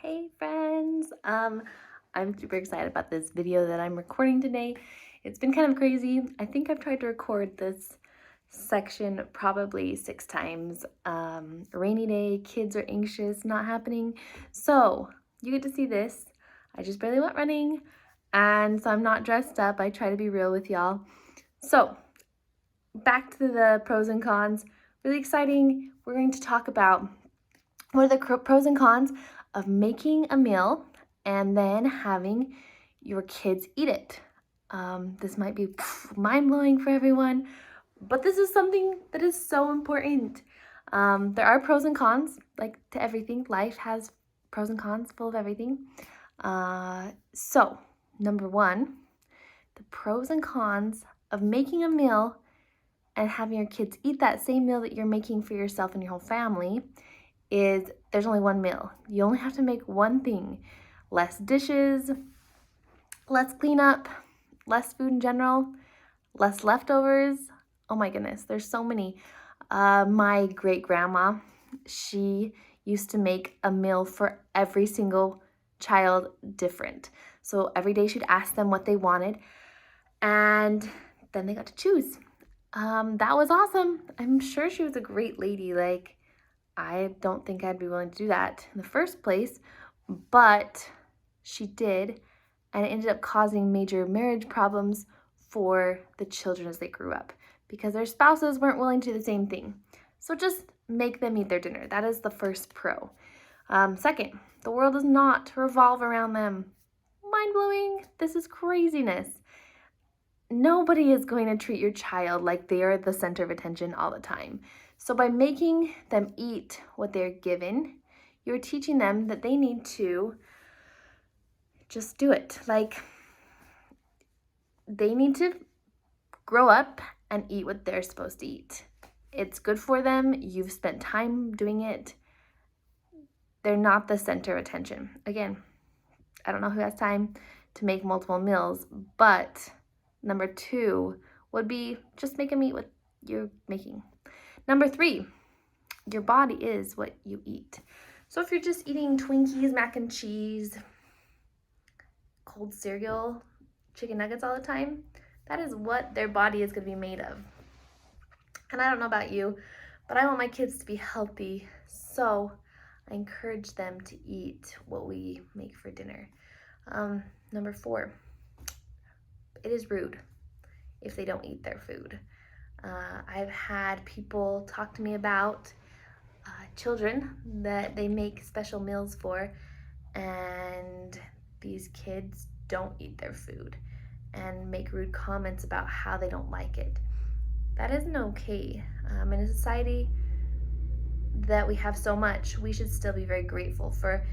Hey friends! I'm super excited about this video that I'm recording today. It's been kind of crazy. I think I've tried to record this section probably 6 times. Rainy day, kids are anxious, not happening. So you get to see this. I just barely went running, and so I'm not dressed up. I try to be real with y'all. So back to the pros and cons. Really exciting. We're going to talk about what are the pros and cons of making a meal and then having your kids eat it. This might be mind-blowing for everyone, but this is something that is so important. There are pros and cons, like to everything. Life has pros and cons, full of everything. So, number one, the pros and cons of making a meal and having your kids eat that same meal that you're making for yourself and your whole family is there's only one meal. You only have to make one thing. Less dishes, less cleanup, less food in general, less leftovers. Oh my goodness, there's so many. My great grandma, she used to make a meal for every single child different. So every day she'd ask them what they wanted, and then they got to choose. That was awesome. I'm sure she was a great lady. I don't think I'd be willing to do that in the first place, but she did, and it ended up causing major marriage problems for the children as they grew up because their spouses weren't willing to do the same thing. So just make them eat their dinner. That is the first pro. Second, the world does not revolve around them. Mind blowing. This is craziness. Nobody is going to treat your child like they are the center of attention all the time. So by making them eat what they're given, you're teaching them that they need to just do it. They need to grow up and eat what they're supposed to eat. It's good for them. You've spent time doing it. They're not the center of attention. Again, I don't know who has time to make multiple meals, but number two would be just make them eat what you're making. Number three, your body is what you eat. So if you're just eating Twinkies, mac and cheese, cold cereal, chicken nuggets all the time, that is what their body is going to be made of. And I don't know about you, but I want my kids to be healthy, so I encourage them to eat what we make for dinner. Number four, it is rude if they don't eat their food. I've had people talk to me about children that they make special meals for, and these kids don't eat their food and make rude comments about how they don't like it. That isn't okay. In a society that we have so much, we should still be very grateful for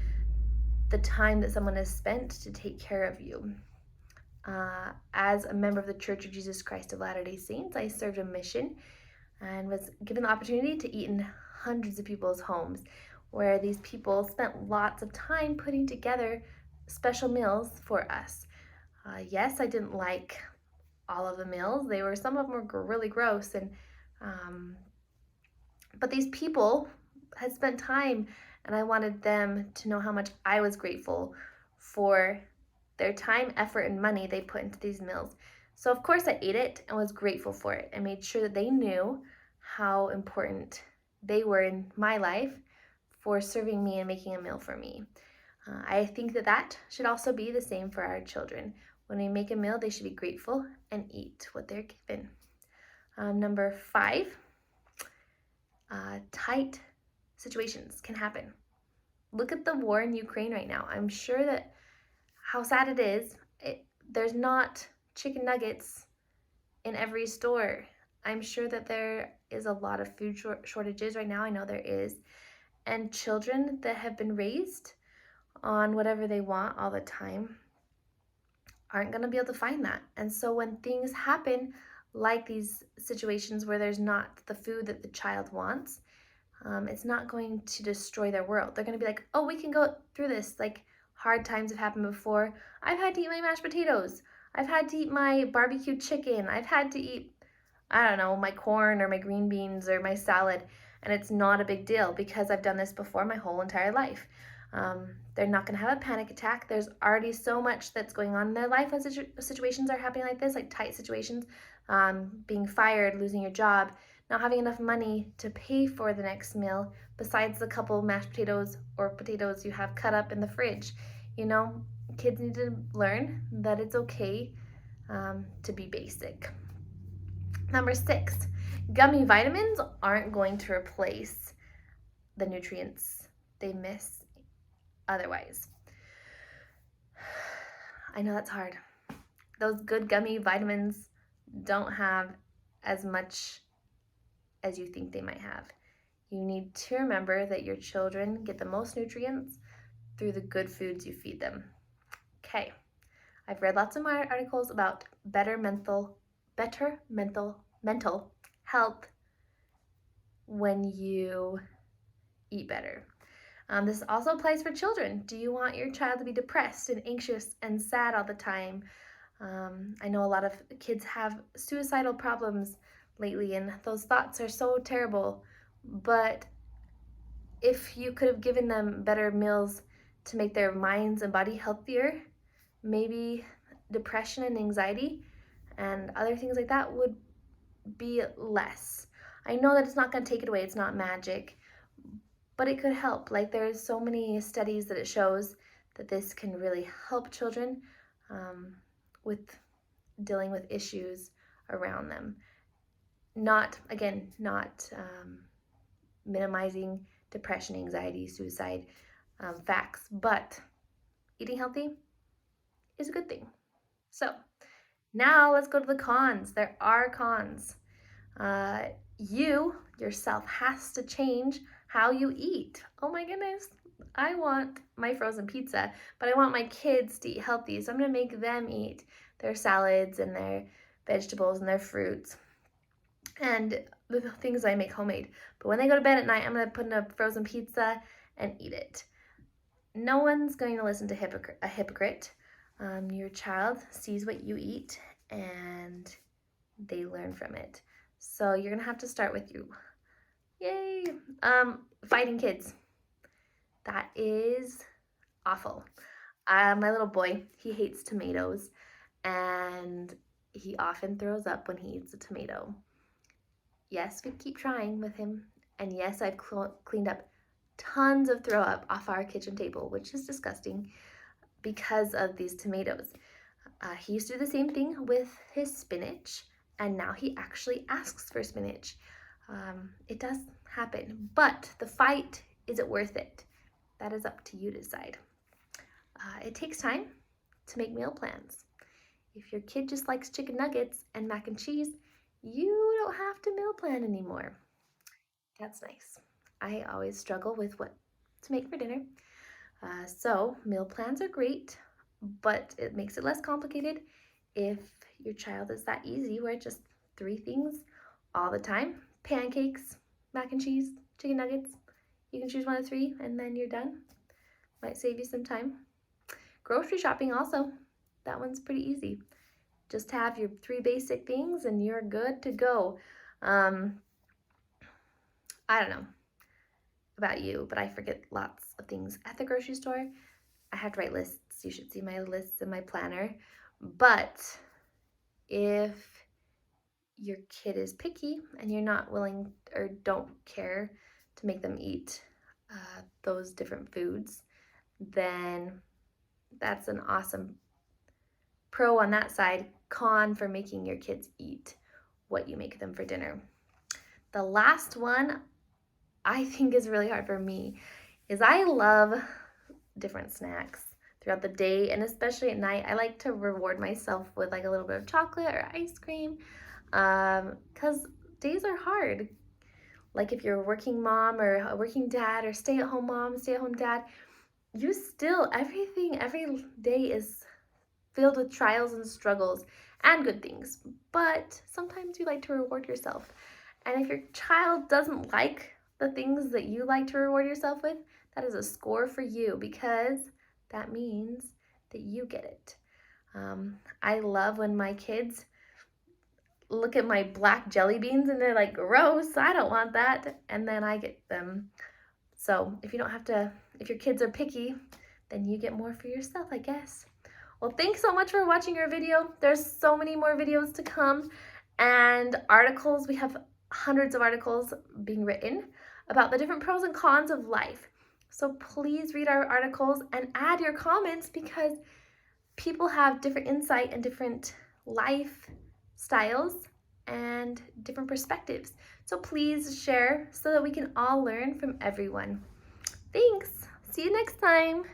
the time that someone has spent to take care of you. As a member of the Church of Jesus Christ of Latter-day Saints, I served a mission and was given the opportunity to eat in hundreds of people's homes, where these people spent lots of time putting together special meals for us. Yes, I didn't like all of the meals. Some of them were really gross, but these people had spent time, and I wanted them to know how much I was grateful for their time, effort, and money they put into these meals. So of course I ate it and was grateful for it and made sure that they knew how important they were in my life for serving me and making a meal for me. I think that should also be the same for our children. When we make a meal, they should be grateful and eat what they're given. Number five, tight situations can happen. Look at the war in Ukraine right now. I'm sure that how sad it is, there's not chicken nuggets in every store. I'm sure that there is a lot of food shortages right now. I know there is. And children that have been raised on whatever they want all the time aren't going to be able to find that. And so when things happen, like these situations where there's not the food that the child wants, it's not going to destroy their world. They're going to be like, oh, we can go through this. Like, hard times have happened before. I've had to eat my mashed potatoes. I've had to eat my barbecue chicken. I've had to eat, I don't know, my corn or my green beans or my salad. And it's not a big deal because I've done this before my whole entire life. They're not going to have a panic attack. There's already so much that's going on in their life as situations are happening like this, like tight situations, being fired, losing your job, not having enough money to pay for the next meal besides the couple mashed potatoes or potatoes you have cut up in the fridge. You know, kids need to learn that it's okay to be basic. Number 6, gummy vitamins aren't going to replace the nutrients they miss otherwise. I know that's hard. Those good gummy vitamins don't have as much as you think they might have. You need to remember that your children get the most nutrients through the good foods you feed them. Okay, I've read lots of my articles about better mental health when you eat better. This also applies for children. Do you want your child to be depressed and anxious and sad all the time? I know a lot of kids have suicidal problems lately, and those thoughts are so terrible. But if you could have given them better meals to make their minds and body healthier, maybe depression and anxiety and other things like that would be less. I know that it's not going to take it away, it's not magic, but it could help. Like, there's so many studies that it shows that this can really help children with dealing with issues around them. Not minimizing depression, anxiety, suicide facts, but eating healthy is a good thing. So now let's go to the cons. There are cons. You yourself has to change how you eat. Oh my goodness. I want my frozen pizza, but I want my kids to eat healthy. So I'm going to make them eat their salads and their vegetables and their fruits and the things I make homemade. But when they go to bed at night, I'm going to put in a frozen pizza and eat it. No one's going to listen to a hypocrite. Your child sees what you eat and they learn from it. So you're gonna have to start with you. Yay! Fighting kids. That is awful. My little boy, he hates tomatoes and he often throws up when he eats a tomato. Yes, we keep trying with him. And yes, I've cleaned up tons of throw up off our kitchen table, which is disgusting because of these tomatoes. He used to do the same thing with his spinach, and now he actually asks for spinach. It does happen, but the fight, is it worth it? That is up to you to decide. It takes time to make meal plans. If your kid just likes chicken nuggets and mac and cheese, you don't have to meal plan anymore. That's nice. I always struggle with what to make for dinner. So meal plans are great, but it makes it less complicated if your child is that easy, where it's just 3 things all the time. Pancakes, mac and cheese, chicken nuggets. You can choose one of 3 and then you're done. Might save you some time. Grocery shopping also, that one's pretty easy. Just have your 3 basic things and you're good to go. I don't know about you, but I forget lots of things at the grocery store. I have to write lists. You should see my lists in my planner. But if your kid is picky and you're not willing or don't care to make them eat those different foods, then that's an awesome pro on that side. Con for making your kids eat what you make them for dinner. The last one I think is really hard for me is I love different snacks throughout the day, and especially at night. I like to reward myself with like a little bit of chocolate or ice cream because days are hard. Like if you're a working mom or a working dad or stay-at-home mom, stay-at-home dad, you still, every day is filled with trials and struggles and good things, but sometimes you like to reward yourself. And if your child doesn't like the things that you like to reward yourself with, that is a score for you, because that means that you get it. I love when my kids look at my black jelly beans and they're like, gross, I don't want that. And then I get them. So if you don't have to if your kids are picky, then you get more for yourself, I guess. Well, thanks so much for watching our video. There's so many more videos to come, and articles. We have hundreds of articles being written about the different pros and cons of life. So please read our articles and add your comments, because people have different insight and different life styles and different perspectives. So please share so that we can all learn from everyone. Thanks. See you next time.